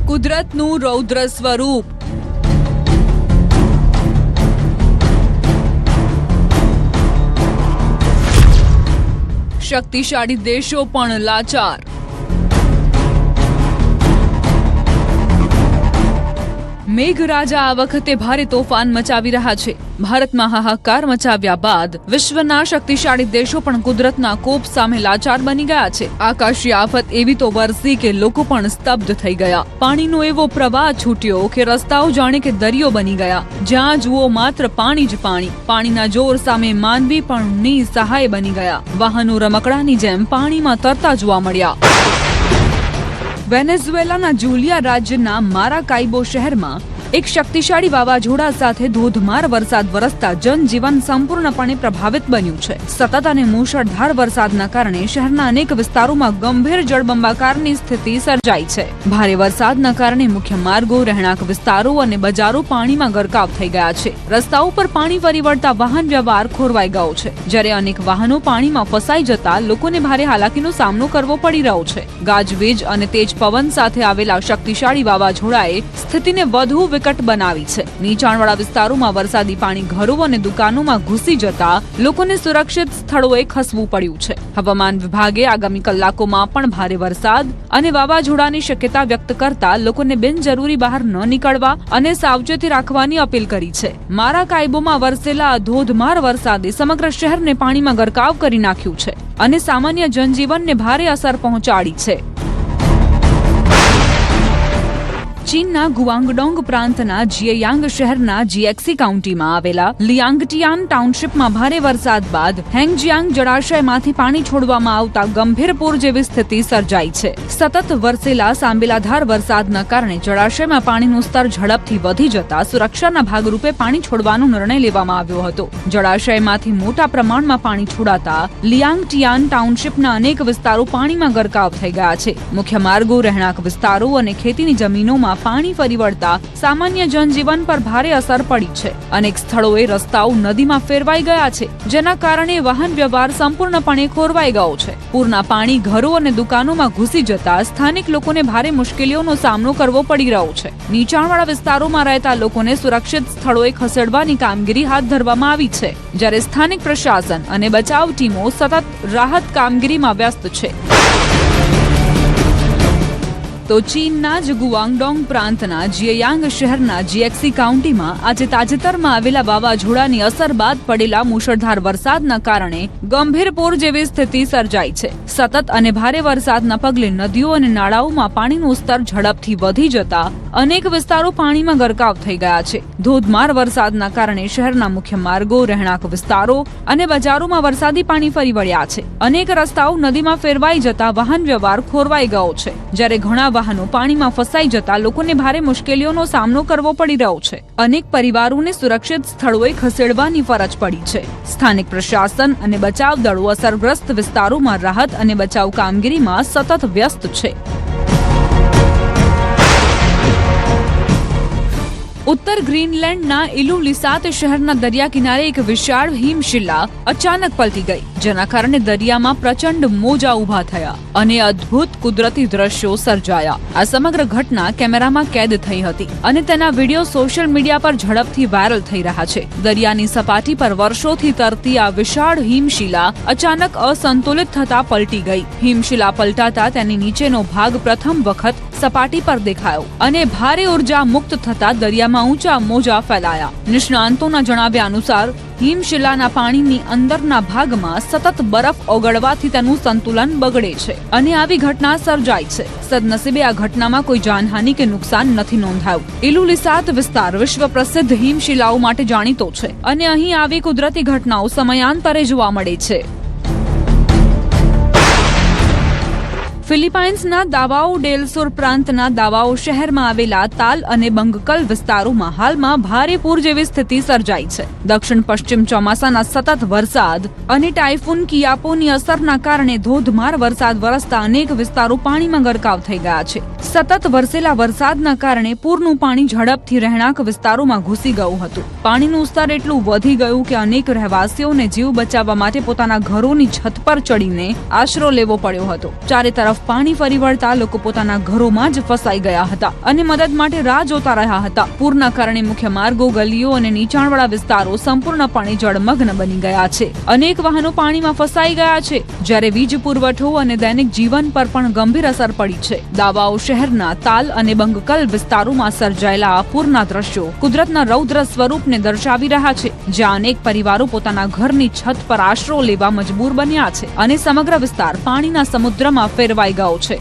કુદરતનું રૌદ્ર સ્વરૂપ। શક્તિશાળી દેશો પણ લાચાર। મેઘરાજા આ વખતે ભારે તોફાન મચાવી રહ્યા છે। ભારતમાં હાહાકાર મચાવ્યા બાદ વિશ્વના શક્તિશાળી દેશો પણ કુદરતના કોપ સામે લાચાર બની ગયા છે। આકાશી આફત એવી તો વરસી કે લોકો પણ સ્તબ્ધ થઈ ગયા। પાણીનો એવો પ્રવાહ છૂટ્યો કે રસ્તાઓ જાણે કે દરિયો બની ગયા। જ્યાં જુઓ માત્ર પાણી જ પાણી। પાણીના જોર સામે માનવી પણ નિસહાય બની ગયા। વાહનો રમકડાની જેમ પાણીમાં તરતા જોવા મળ્યા। વેનેઝુએલાના જુલિયા રાજ્યના મારાકાઇબો શહેરમાં એક શક્તિશાળી વાવાઝોડા સાથે ધોધમાર વરસાદ વરસતા જનજીવન સંપૂર્ણપણે પ્રભાવિત બન્યું છે। સતત અને મુશળધાર વરસાદના કારણે શહેરના અનેક વિસ્તારોમાં ગંભીર જળબંબાકારની સ્થિતિ સર્જાઈ છે। ભારે વરસાદના કારણે મુખ્ય માર્ગો, રહેણાંક વિસ્તારો અને બજારો પાણીમાં ગરકાવ થઈ ગયા છે। રસ્તાઓ પર પાણી ફરી વળતા વાહન વ્યવહાર ખોરવાઈ ગયો છે, જ્યારે અનેક વાહનો પાણીમાં ફસાઈ જતા લોકોને ભારે હાલાકીનો સામનો કરવો પડી રહ્યો છે। ગાજવીજ અને તેજ પવન સાથે આવેલા શક્તિશાળી વાવાઝોડાએ સ્થિતિને વધુ વિકટ બનાવી છે। નીચાણવાળા વિસ્તારોમાં વરસાદી પાણી ઘરો અને દુકાનોમાં ઘૂસી જતા લોકોને સુરક્ષિત સ્થળોએ ખસવું પડ્યું છે। હવામાન વિભાગે આગામી કલાકોમાં પણ ભારે વરસાદ અને વાવાઝોડાની શક્યતા વ્યક્ત કરતા લોકોને બિનજરૂરી બહાર ન નીકળવા અને સાવચેતી રાખવાની અપીલ કરી છે। મારાકાઇબોમાં વરસેલા ધોધમાર વરસાદે સમગ્ર શહેરને પાણીમાં ગરકાવ કરી નાખ્યું છે અને સામાન્ય જનજીવનને ભારે અસર પહોંચાડી છે। ચીનના ગુઆંગડોંગ પ્રાંતના જિયાયાંગ શહેરના જીએક્સી કાઉન્ટીમાં આવેલા લિયાંગટિયાન ટાઉનશીપમાં ભારે વરસાદ બાદ હેંગજિયાંગ જળાશયમાંથી પાણી છોડવામાં આવતા ગંભીર પૂર જેવી સ્થિતિ સર્જાઈ છે। સતત વરસેલા સાંબેલાધાર વરસાદના કારણે જળાશયમાં પાણીનું સ્તર ઝડપથી વધી જતા સુરક્ષાના ભાગરૂપે પાણી છોડવાનો નિર્ણય લેવામાં આવ્યો હતો। જળાશયમાંથી મોટા પ્રમાણમાં પાણી છોડાતા લિયાંગટિયાન ટાઉનશીપના અનેક વિસ્તારો પાણીમાં ગરકાવ થઈ ગયા છે। મુખ્ય માર્ગો, રહેણાંક વિસ્તારો અને ખેતીની જમીનોમાં પાણી ફરી વળતા સામાન્ય જનજીવન પર ભારે અસર પડી છે। અનેક સ્થળોએ રસ્તાઓ નદીમાં ફેરવાઈ ગયા છે, જેના કારણે વાહન વ્યવહાર સંપૂર્ણપણે ખોરવાઈ ગયો છે। પૂરના પાણી ઘરો અને દુકાનોમાં ઘૂસી જતા સ્થાનિક લોકોને ભારે મુશ્કેલીઓનો સામનો કરવો પડી રહ્યો છે। નીચાણવાળા વિસ્તારોમાં રહેતા લોકોને સુરક્ષિત સ્થળોએ ખસેડવાની કામગીરી હાથ ધરવામાં આવી છે, જ્યારે સ્થાનિક પ્રશાસન અને બચાવ ટીમો સતત રાહત કામગીરીમાં વ્યસ્ત છે। તો ચીનના જ ગુઆંગડોંગ પ્રાંતના જિયાયાંગ શહેરના જીએક્સી કાઉન્ટીમાં આજે તાજેતરમાં આવેલા વાવાઝોડાની અસર બાદ પડેલા મુશળધાર વરસાદના કારણે ગંભીર પૂર જેવી સ્થિતિ સર્જાઈ છે। સતત અને ભારે વરસાદના પગલે નદીઓ અને નાળાઓમાં પાણીનું સ્તર ઝડપથી વધી જતા અનેક વિસ્તારો પાણીમાં ગરકાવ થઈ ગયા છે। ધોધમાર વરસાદના કારણે શહેરના મુખ્ય માર્ગો, રહેણાંક વિસ્તારો અને બજારોમાં વરસાદી પાણી ફરી વળ્યા છે। અનેક રસ્તાઓ નદીમાં ફેરવાઈ જતા વાહન વ્યવહાર ખોરવાઈ ગયો છે, જ્યારે ઘણા વાહનો પાણીમાં ફસાઈ જતા લોકોને ભારે મુશ્કેલીઓનો સામનો કરવો પડી રહ્યો છે। અનેક પરિવારોને સુરક્ષિત સ્થળોએ ખસેડવાની ફરજ પડી છે। સ્થાનિક પ્રશાસન અને બચાવ દળો અસરગ્રસ્ત વિસ્તારોમાં રાહત અને બચાવ કામગીરીમાં સતત વ્યસ્ત છે। ઉત્તર ગ્રીનલેન્ડના ઇલુલિસાત શહેરના દરિયા કિનારે એક વિશાળ હિમશિલા અચાનક પલટી ગઈ, જેના કારણે દરિયામાં પ્રચંડ મોજા ઉભા થયા અને અદ્ભુત કુદરતી દ્રશ્યો સર્જાયા। આ સમગ્ર ઘટના કેમેરામાં કેદ થઈ હતી અને તેના વિડીયો સોશિયલ મીડિયા પર ઝડપથી વાયરલ થઈ રહ્યા છે। દરિયાની સપાટી પર વર્ષોથી તરતી આ વિશાળ હિમશિલા અચાનક અસંતુલિત થતા પલટી ગઈ। હિમશિલા પલટાતા તેની નીચેનો ભાગ પ્રથમ વખત સપાટી પર દેખાયો અને ભારે ઉર્જા મુક્ત થતા દરિયામાં ઊંચા મોજા ફેલાયા। નિષ્ણાંતોના જણાવ્યા અનુસાર હિમશિલાના પાણીની અંદરના ભાગમાં સતત બરફ ઓગળવાથી તેનું સંતુલન બગડે છે અને આવી ઘટના સર્જાઈ છે। સદનસીબે આ ઘટનામાં કોઈ જાનહાનિ કે નુકસાન નથી નોંધાયું। ઇલુલિસાત વિસ્તાર વિશ્વ પ્રસિદ્ધ હિમશિલાઓ માટે જાણીતો છે અને અહીં આવી કુદરતી ઘટનાઓ સમયાંતરે જોવા મળે છે। ફિલિપાઇન્સના દાવાઓ ડેલ સુર પ્રાંતના દાવાઓ શહેરમાં આવેલા તાલ અને બંગકલ વિસ્તારોમાં હાલમાં ભારે પૂર જેવી સ્થિતિ સર્જાઈ છે। દક્ષિણ પશ્ચિમ ચોમાસાના સતત વરસાદ અને ટાઇફૂન કિયાપોની અસરના કારણે ધોધમાર વરસાદ વરસતા અનેક વિસ્તારો પાણીમાં ગરકાવ થઈ ગયા છે। સતત વરસેલા વરસાદના કારણે પૂરનું પાણી ઝડપથી રહેણાંક વિસ્તારોમાં ઘૂસી ગયું હતું। પાણીનું સ્તર એટલું વધી ગયું કે અનેક રહેવાસીઓને જીવ બચાવવા માટે પોતાના ઘરોની છત પર ચડીને આશરો લેવો પડ્યો હતો। ચારે તરફ તરફ પાણી ફરી વળતા લોકો પોતાના ઘરોમાં જ ફસાઈ ગયા હતા અને મદદ માટે રાહ જોતા રહ્યા હતા. પૂરના કારણે મુખ્ય માર્ગો, ગલીઓ અને નીચાણવાળા વિસ્તારો સંપૂર્ણપણે જળમગ્ન બની ગયા છે. અનેક વાહનો પાણીમાં ફસાઈ ગયા છે, જ્યારે વીજ પુરવઠો અને દૈનિક જીવન પર પણ ગંભીર અસર પડી છે. દાવાઓ શહેરના તાલ અને બંગકલ વિસ્તારોમાં સર્જાયેલા આ પૂરના દ્રશ્યો કુદરતના રૌદ્ર સ્વરૂપને દર્શાવી રહ્યા છે, જ્યાં અનેક પરિવારો પોતાના ઘરની છત પર આશરો લેવા મજબૂર બન્યા છે અને સમગ્ર વિસ્તાર પાણીના સમુદ્રમાં ફેરવાઈ ગયો છે.